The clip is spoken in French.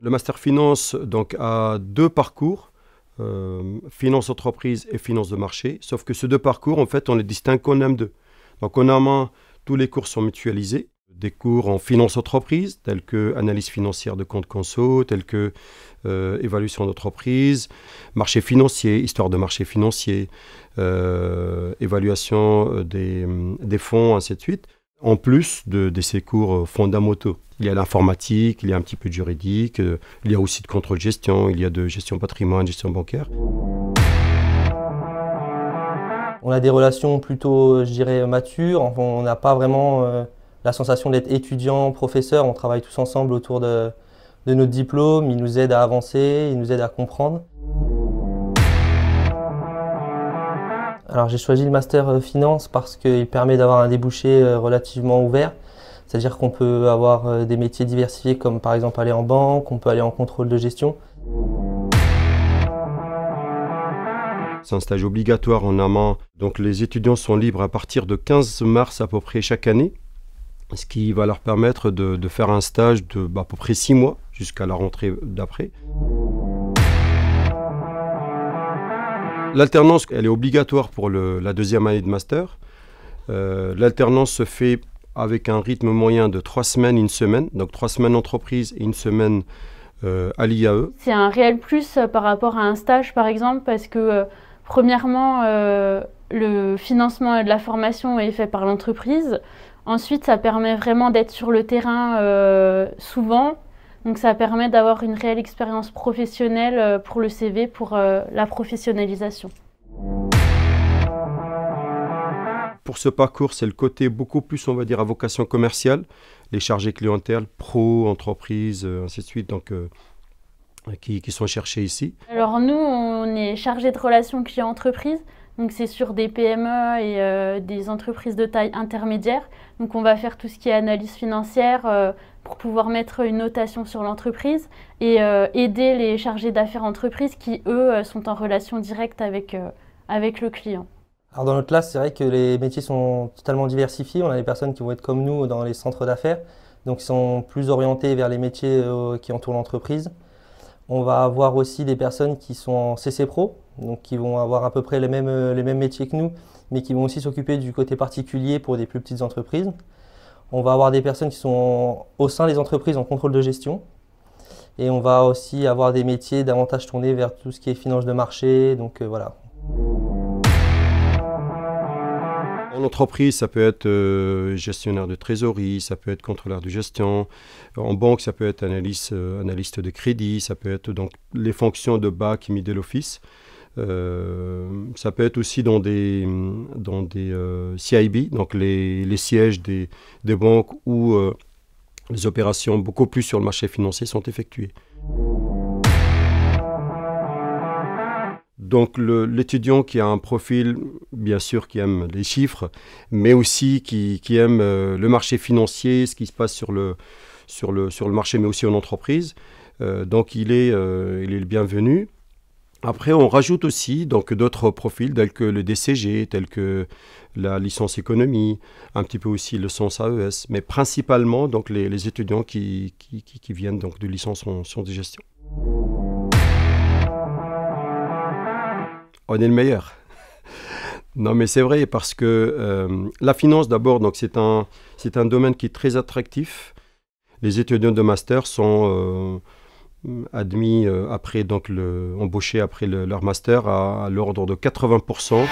Le Master Finance donc, a deux parcours, finance entreprise et finance de marché, sauf que ces deux parcours, en fait, on les distingue qu'en M2. Donc en A1, tous les cours sont mutualisés. Des cours en finance entreprise, tels que analyse financière de comptes conso, tels que évaluation d'entreprise, marché financier, histoire de marché financier, évaluation des fonds, ainsi de suite. En plus de ces cours fondamentaux. Il y a l'informatique, il y a un petit peu de juridique, il y a aussi de contrôle gestion, il y a de gestion patrimoine, gestion bancaire. On a des relations plutôt, je dirais, matures. Enfin, on n'a pas vraiment la sensation d'être étudiant, professeur. On travaille tous ensemble autour de notre diplôme. Ils nous aident à avancer, ils nous aident à comprendre. Alors j'ai choisi le master finance parce qu'il permet d'avoir un débouché relativement ouvert. C'est-à-dire qu'on peut avoir des métiers diversifiés comme par exemple aller en banque, on peut aller en contrôle de gestion. C'est un stage obligatoire en amont. Donc les étudiants sont libres à partir de 15 mars à peu près chaque année, ce qui va leur permettre de faire un stage de à peu près 6 mois jusqu'à la rentrée d'après. L'alternance, elle est obligatoire pour la deuxième année de master. L'alternance se fait avec un rythme moyen de 3 semaines, 1 semaine. Donc 3 semaines entreprise et 1 semaine à l'IAE. C'est un réel plus par rapport à un stage par exemple parce que premièrement, le financement de la formation est fait par l'entreprise. Ensuite, ça permet vraiment d'être sur le terrain souvent. Donc ça permet d'avoir une réelle expérience professionnelle pour le CV, pour la professionnalisation. Pour ce parcours, c'est le côté beaucoup plus, on va dire, à vocation commerciale. Les chargés clientèle, pro, entreprise, ainsi de suite, donc, qui sont cherchés ici. Alors nous, on est chargés de relations client-entreprise. Donc c'est sur des PME et des entreprises de taille intermédiaire. Donc on va faire tout ce qui est analyse financière pour pouvoir mettre une notation sur l'entreprise et aider les chargés d'affaires entreprises qui, eux, sont en relation directe avec le client. Alors dans notre classe, c'est vrai que les métiers sont totalement diversifiés. On a des personnes qui vont être comme nous dans les centres d'affaires, donc ils sont plus orientés vers les métiers qui entourent l'entreprise. On va avoir aussi des personnes qui sont en CC Pro, donc qui vont avoir à peu près les mêmes métiers que nous, mais qui vont aussi s'occuper du côté particulier pour des plus petites entreprises. On va avoir des personnes qui sont au sein des entreprises en contrôle de gestion. Et on va aussi avoir des métiers davantage tournés vers tout ce qui est finance de marché, donc voilà. En entreprise, ça peut être gestionnaire de trésorerie, ça peut être contrôleur de gestion. En banque, ça peut être analyste de crédit, ça peut être donc les fonctions de back et middle office. Ça peut être aussi dans des CIB, donc les sièges des banques où les opérations beaucoup plus sur le marché financier sont effectuées. Donc l'étudiant qui a un profil, bien sûr, qui aime les chiffres, mais aussi qui aime le marché financier, ce qui se passe sur le marché, mais aussi en entreprise. Donc il est le bienvenu. Après, on rajoute aussi donc d'autres profils tels que le DCG, tels que la licence économie, un petit peu aussi le sens AES, mais principalement donc les étudiants qui viennent donc de licence en sciences de gestion. On est le meilleur. Non, mais c'est vrai parce que la finance d'abord, donc c'est un domaine qui est très attractif. Les étudiants de master sont admis après donc embauchés après leur master à l'ordre de 80%.